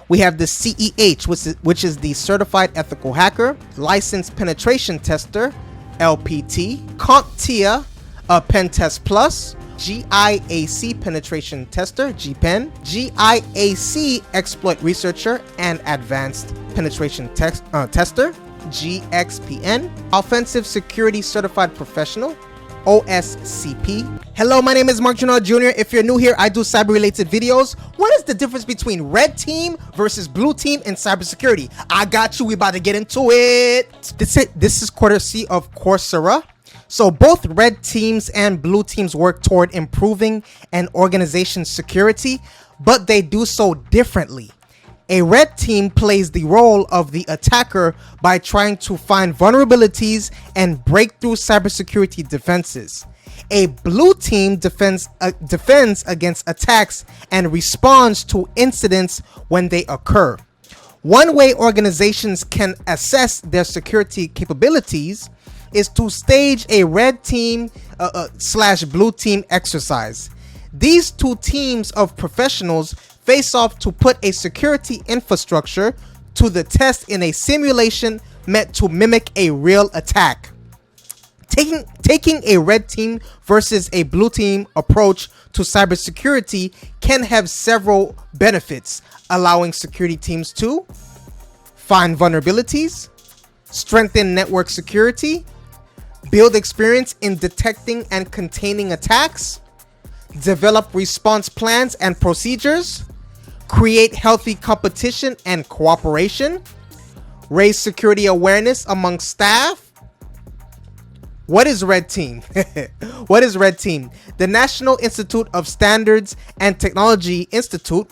We have the CEH, which is the Certified Ethical Hacker, Licensed Penetration Tester, LPT, CompTIA, Pen Test Plus, GIAC Penetration Tester, GPEN, GIAC Exploit Researcher and Advanced Penetration Tester, GXPN, Offensive Security Certified Professional, OSCP. Hello, my name is Marc Drouinaud Jr. If you're new here, I do cyber-related videos. What is the difference between red team versus blue team in cybersecurity? I got you. We about to get into it. This is courtesy of Coursera. So both red teams and blue teams work toward improving an organization's security, but they do so differently. A red team plays the role of the attacker by trying to find vulnerabilities and break through cybersecurity defenses. A blue team defends against attacks and responds to incidents when they occur. One way organizations can assess their security capabilities is to stage a red team / blue team exercise. These two teams of professionals face off to put a security infrastructure to the test in a simulation meant to mimic a real attack. Taking a red team versus a blue team approach to cybersecurity can have several benefits, allowing security teams to find vulnerabilities, strengthen network security, build experience in detecting and containing attacks, develop response plans and procedures, create healthy competition and cooperation, raise security awareness among staff. What is red team? What is red team? The National Institute of Standards and Technology Institute,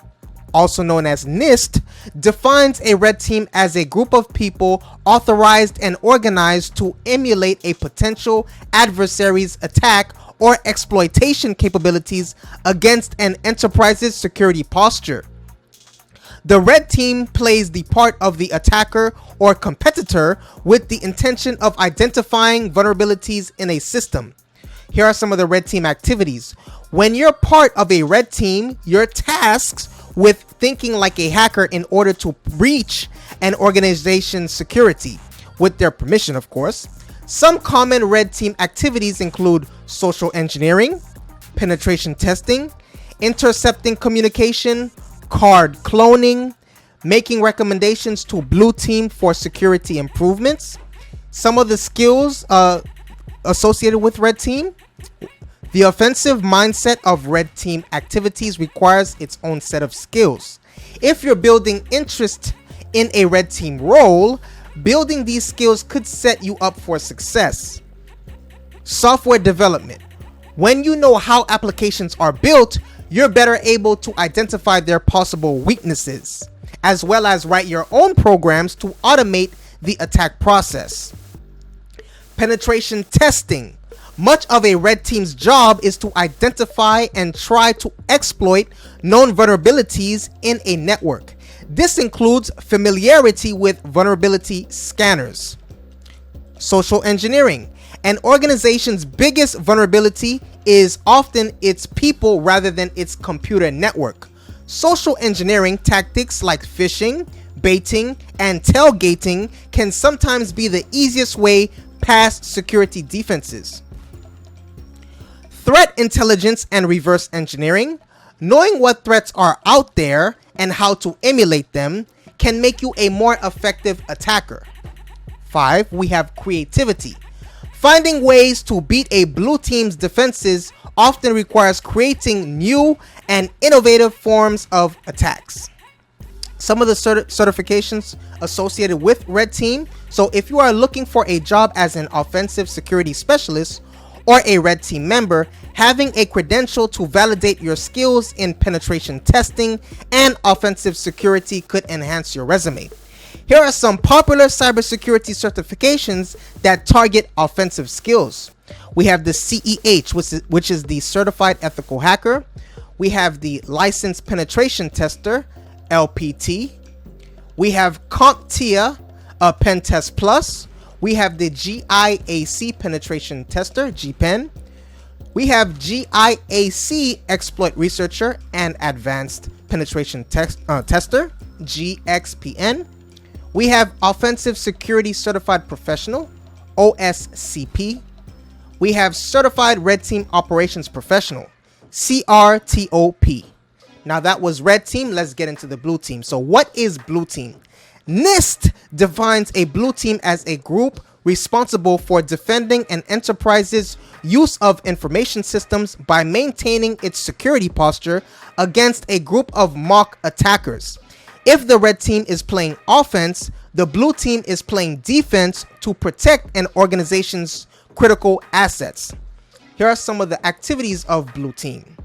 also known as NIST, defines a red team as a group of people authorized and organized to emulate a potential adversary's attack or exploitation capabilities against an enterprise's security posture. The red team plays the part of the attacker or competitor with the intention of identifying vulnerabilities in a system. Here are some of the red team activities. When you're part of a red team, you're tasked with thinking like a hacker in order to breach an organization's security, with their permission, of course. Some common red team activities include social engineering, penetration testing, intercepting communication, card cloning, making recommendations to blue team for security improvements. Some of the skills associated with red team. The offensive mindset of red team activities requires its own set of skills. If you're building interest in a red team role, building these skills could set you up for success. Software development. When you know how applications are built, you're better able to identify their possible weaknesses, as well as write your own programs to automate the attack process. Penetration testing. Much of a red team's job is to identify and try to exploit known vulnerabilities in a network. This includes familiarity with vulnerability scanners. Social engineering. An organization's biggest vulnerability is often its people rather than its computer network. Social engineering tactics like phishing, baiting, and tailgating can sometimes be the easiest way past security defenses. Threat intelligence and reverse engineering. Knowing what threats are out there and how to emulate them can make you a more effective attacker. 5. We have creativity. Finding ways to beat a blue team's defenses often requires creating new and innovative forms of attacks. Some of the certifications associated with red team. So if you are looking for a job as an offensive security specialist or a red team member, having a credential to validate your skills in penetration testing and offensive security could enhance your resume. Here are some popular cybersecurity certifications that target offensive skills. We have the CEH, which is the Certified Ethical Hacker. We have the Licensed Penetration Tester, LPT. We have CompTIA, Pen Test Plus. We have the GIAC Penetration Tester, GPEN. We have GIAC Exploit Researcher and Advanced Penetration Tester, GXPN. We have Offensive Security Certified Professional, OSCP. We have Certified Red Team Operations Professional, CRTOP. Now that was red team, let's get into the blue team. So what is blue team? NIST defines a blue team as a group responsible for defending an enterprise's use of information systems by maintaining its security posture against a group of mock attackers. If the red team is playing offense, the blue team is playing defense to protect an organization's critical assets. Here are some of the activities of blue team.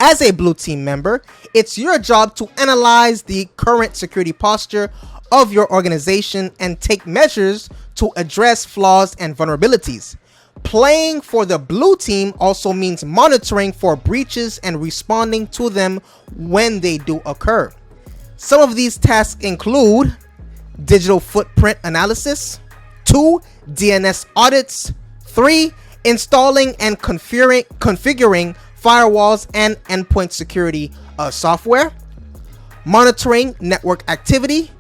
As a blue team member, it's your job to analyze the current security posture of your organization and take measures to address flaws and vulnerabilities. Playing for the blue team also means monitoring for breaches and responding to them when they do occur. Some of these tasks include digital footprint analysis, 2. DNS audits, 3. Installing and configuring firewalls and endpoint security software, monitoring network activity,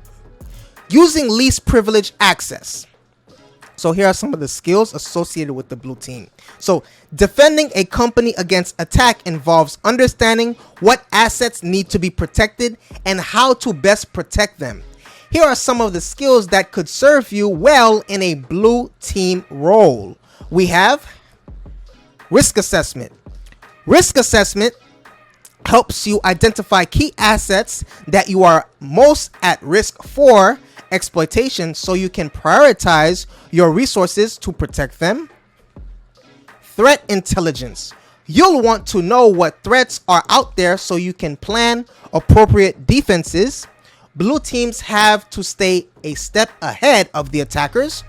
using least privilege access. So here are some of the skills associated with the blue team. So defending a company against attack involves understanding what assets need to be protected and how to best protect them. Here are some of the skills that could serve you well in a blue team role. We have risk assessment. Risk assessment helps you identify key assets that you are most at risk for exploitation so you can prioritize your resources to protect them. Threat intelligence. You'll want to know what threats are out there so you can plan appropriate defenses. Blue teams have to stay a step ahead of the attackers.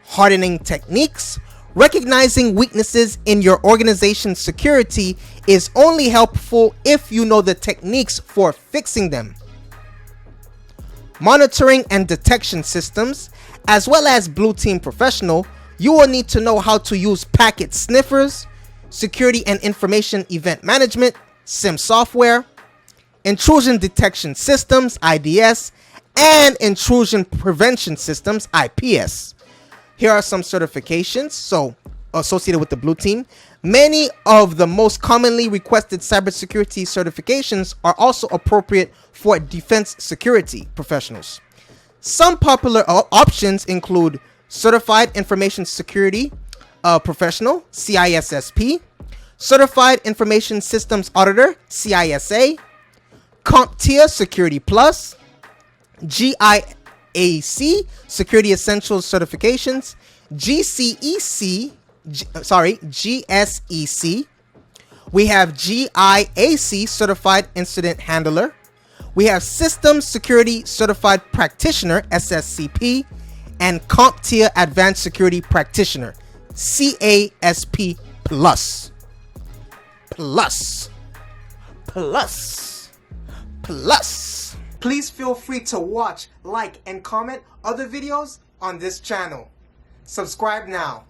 Hardening techniques. Recognizing weaknesses in your organization's security is only helpful if you know the techniques for fixing them. Monitoring and detection systems. As well as blue team professional, you will need to know how to use packet sniffers, security and information event management, SIM software, intrusion detection systems, IDS, and intrusion prevention systems, IPS. Here are some certifications associated with the blue team. Many of the most commonly requested cybersecurity certifications are also appropriate for defense security professionals. Some popular options include Certified Information Security Professional, CISSP, Certified Information Systems Auditor, CISA, CompTIA Security Plus, GIAC Security Essentials Certifications, GSEC. We have GIAC Certified Incident Handler. We have Systems Security Certified Practitioner, SSCP, and CompTIA Advanced Security Practitioner, CASP Plus. Please feel free to watch, like, and comment other videos on this channel. Subscribe now.